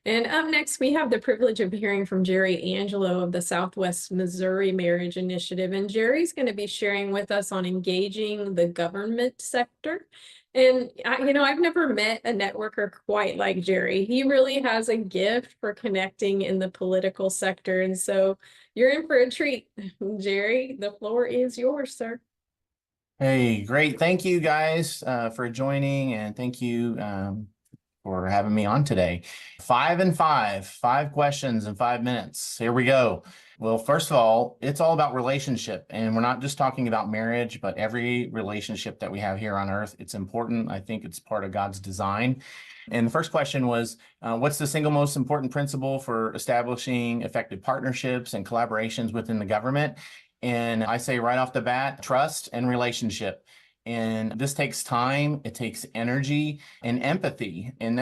And up next, we have the privilege of hearing from Jerry Angelo of the Southwest Missouri Marriage Initiative. And Jerry's going to be sharing with us on engaging the government sector. And I've never met a networker quite like Jerry. He really has a gift for connecting in the political sector. And so you're in for a treat. Jerry, the floor is yours, sir. Hey, great. Thank you guys for joining, and thank you for having me on today. 5 questions in 5 minutes. Here we go. Well, first of all, it's all about relationship, and we're not just talking about marriage, but every relationship that we have here on earth. It's important. I think it's part of God's design. And the first question was, what's the single most important principle for establishing effective partnerships and collaborations within the government? And I say right off the bat, trust and relationship. And this takes time, it takes energy and empathy. And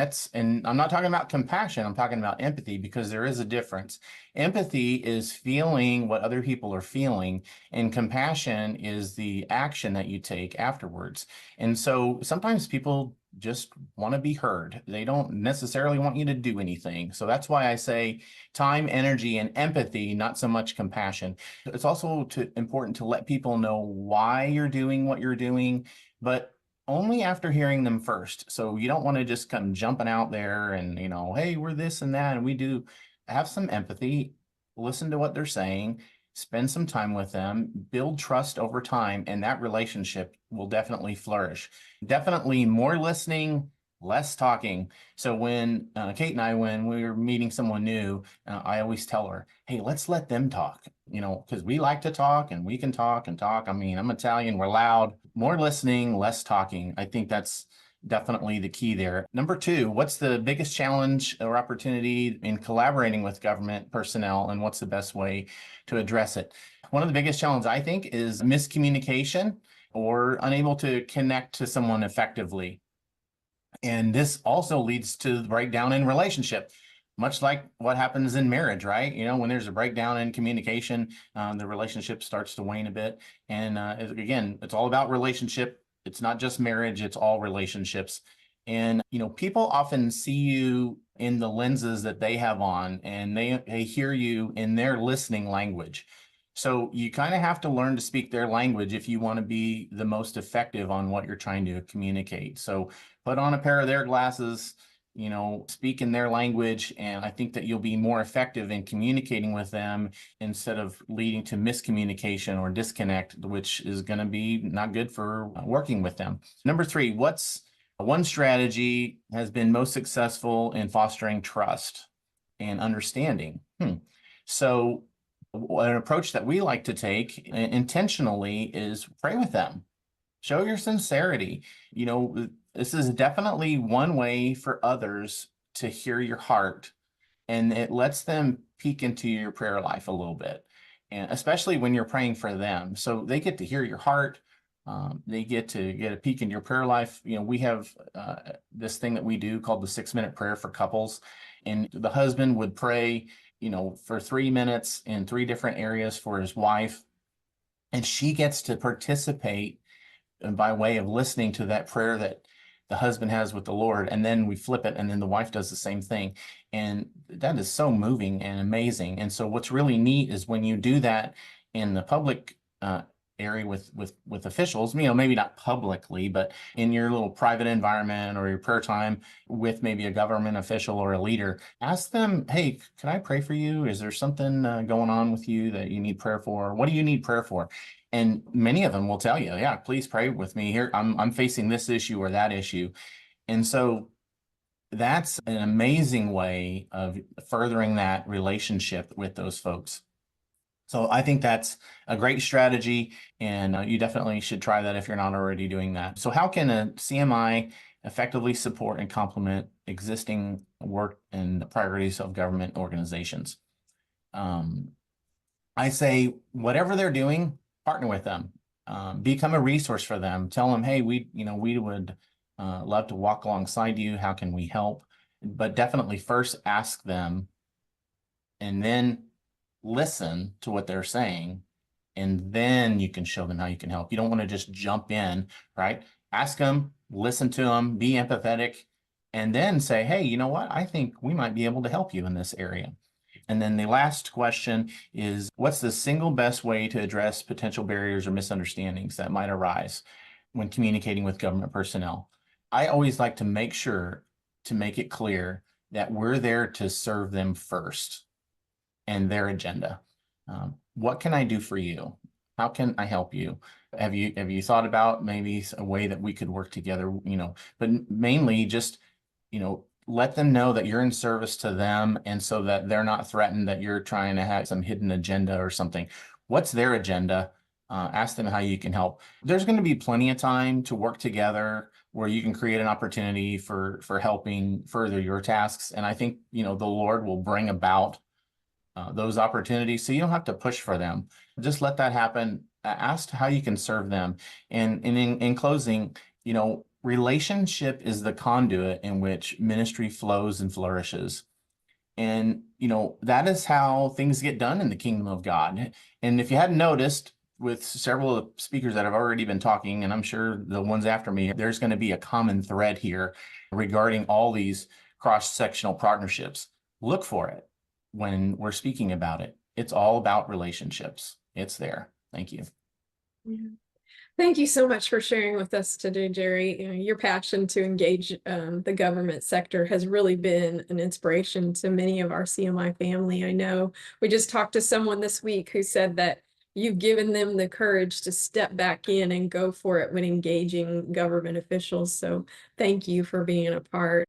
I'm not talking about compassion, I'm talking about empathy, because there is a difference. Empathy is feeling what other people are feeling, and compassion is the action that you take afterwards. And so sometimes people just want to be heard. They don't necessarily want you to do anything. So that's why I say time, energy, and empathy, not so much compassion. It's also important to let people know why you're doing what you're doing, but only after hearing them first. So you don't want to just come jumping out there and, hey, we're this and that, and we do. Have some empathy, listen to what they're saying, spend some time with them, build trust over time, and that relationship will definitely flourish. Definitely more listening, less talking. So when Kate and I, when we were meeting someone new, I always tell her, hey, let's let them talk, because we like to talk and we can talk and talk. I mean, I'm Italian, we're loud. More listening, less talking. I think that's definitely the key there. Number two, what's the biggest challenge or opportunity in collaborating with government personnel, and what's the best way to address it? One of the biggest challenges, I think, is miscommunication or unable to connect to someone effectively. And this also leads to the breakdown in relationship, much like what happens in marriage, right? When there's a breakdown in communication, the relationship starts to wane a bit. And again, it's all about relationship. It's not just marriage, it's all relationships. And, people often see you in the lenses that they have on, and they hear you in their listening language. So you kind of have to learn to speak their language if you want to be the most effective on what you're trying to communicate. So put on a pair of their glasses, speak in their language, and I think that you'll be more effective in communicating with them instead of leading to miscommunication or disconnect, which is going to be not good for working with them. Number three, what's one strategy has been most successful in fostering trust and understanding? So an approach that we like to take intentionally is pray with them. Show your sincerity. This is definitely one way for others to hear your heart, and it lets them peek into your prayer life a little bit, and especially when you're praying for them. So they get to hear your heart. They get to get a peek in your prayer life. We have this thing that we do called the 6-minute prayer for couples, and the husband would pray, for 3 minutes in 3 different areas for his wife, and she gets to participate by way of listening to that prayer that the husband has with the Lord. And then we flip it, and then the wife does the same thing. And that is so moving and amazing. And so what's really neat is when you do that in the public area with officials, maybe not publicly, but in your little private environment or your prayer time with maybe a government official or a leader, ask them, hey, can I pray for you? Is there something going on with you that you need prayer for? What do you need prayer for? And many of them will tell you, yeah, please pray with me here. I'm facing this issue or that issue. And so that's an amazing way of furthering that relationship with those folks. So I think that's a great strategy, and you definitely should try that if you're not already doing that. So how can a CMI effectively support and complement existing work and priorities of government organizations? I say whatever they're doing, partner with them, become a resource for them. Tell them, hey, we would love to walk alongside you. How can we help? But definitely first ask them, and then listen to what they're saying, and then you can show them how you can help. You don't want to just jump in, right? Ask them, listen to them, be empathetic, and then say, hey, you know what? I think we might be able to help you in this area. And then the last question is, what's the single best way to address potential barriers or misunderstandings that might arise when communicating with government personnel? I always like to make sure to make it clear that we're there to serve them first and their agenda. What can I do for you? How can I help you? Have you thought about maybe a way that we could work together? But mainly just, let them know that you're in service to them, and so that they're not threatened that you're trying to have some hidden agenda or something. What's their agenda? Ask them how you can help. There's going to be plenty of time to work together where you can create an opportunity for helping further your tasks. And I think, the Lord will bring about those opportunities. So you don't have to push for them. Just let that happen. Ask how you can serve them. And in closing, relationship is the conduit in which ministry flows and flourishes. And, that is how things get done in the kingdom of God. And if you hadn't noticed, with several of the speakers that have already been talking, and I'm sure the ones after me, there's going to be a common thread here regarding all these cross-sectional partnerships. Look for it when we're speaking about it. It's all about relationships. It's there. Thank you. Yeah. Thank you so much for sharing with us today, Jerry. Your passion to engage the government sector has really been an inspiration to many of our CMI family. I know we just talked to someone this week who said that you've given them the courage to step back in and go for it when engaging government officials. So thank you for being a part.